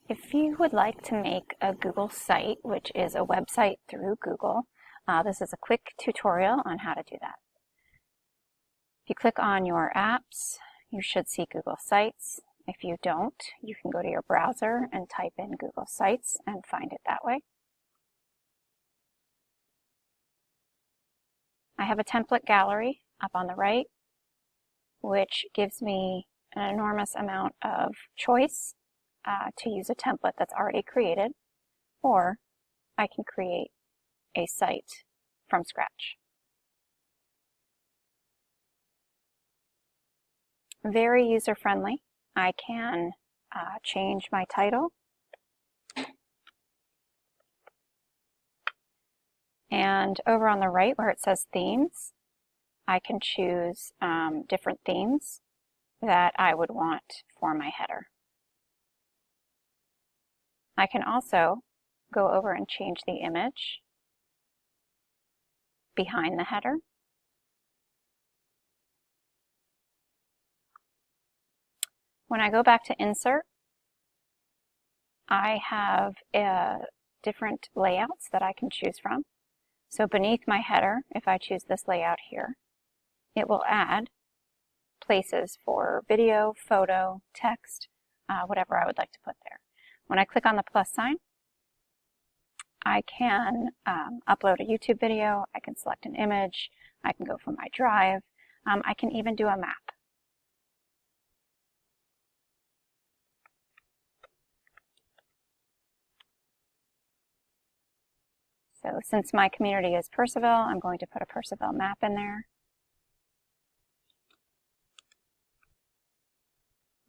If you would like to make a Google site, which is a website through Google, this is a quick tutorial on how to do that. If you click on your apps, you should see Google Sites. If you don't, you can go to your browser and type in Google Sites and find it that way. I have a template gallery up on the right, which gives me an enormous amount of choice to use a template that's already created, or I can create a site from scratch. Very user-friendly. I can change my title, and over on the right where it says themes, I can choose different themes that I would want for my header. I can also go over and change the image behind the header. When I go back to Insert, I have different layouts that I can choose from. So beneath my header, if I choose this layout here, it will add places for video, photo, text, whatever I would like to put there. When I click on the plus sign, I can upload a YouTube video, I can select an image, I can go from my drive, I can even do a map. So since my community is Purcellville, I'm going to put a Purcellville map in there.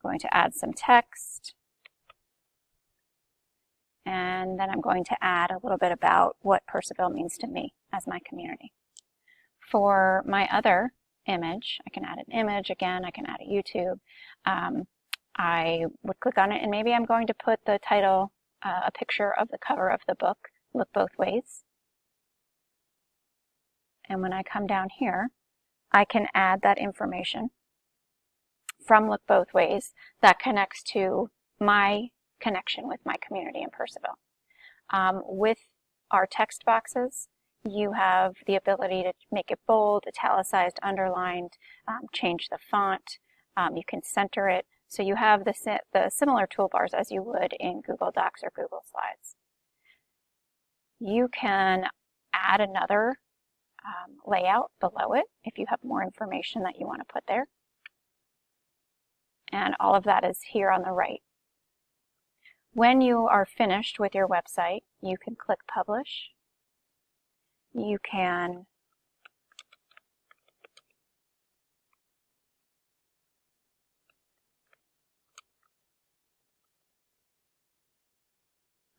I'm going to add some text. And then I'm going to add a little bit about what Purcellville means to me as my community. For my other image, I can add an image again, I can add a YouTube. I would click on it and maybe I'm going to put the title, a picture of the cover of the book, Look Both Ways. And when I come down here, I can add that information from Look Both Ways that connects to my connection with my community in Purcellville. With our text boxes, you have the ability to make it bold, italicized, underlined, change the font, you can center it, so you have the similar toolbars as you would in Google Docs or Google Slides. You can add another layout below it if you have more information that you want to put there. And all of that is here on the right. When you are finished with your website, you can click Publish. You can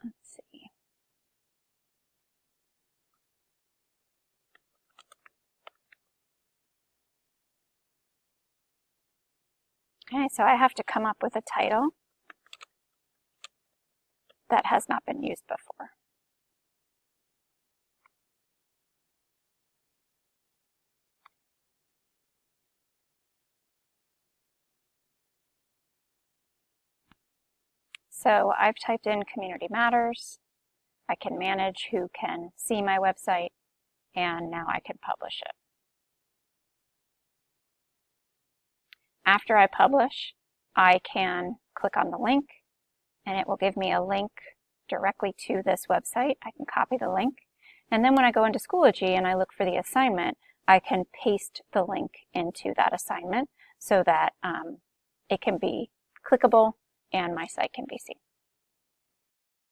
let's see. Okay, so I have to come up with a title that has not been used before. So I've typed in Community Matters. I can manage who can see my website, and now I can publish it. After I publish, I can click on the link, and it will give me a link directly to this website. I can copy the link, and then when I go into Schoology and I look for the assignment, I can paste the link into that assignment so that it can be clickable and my site can be seen.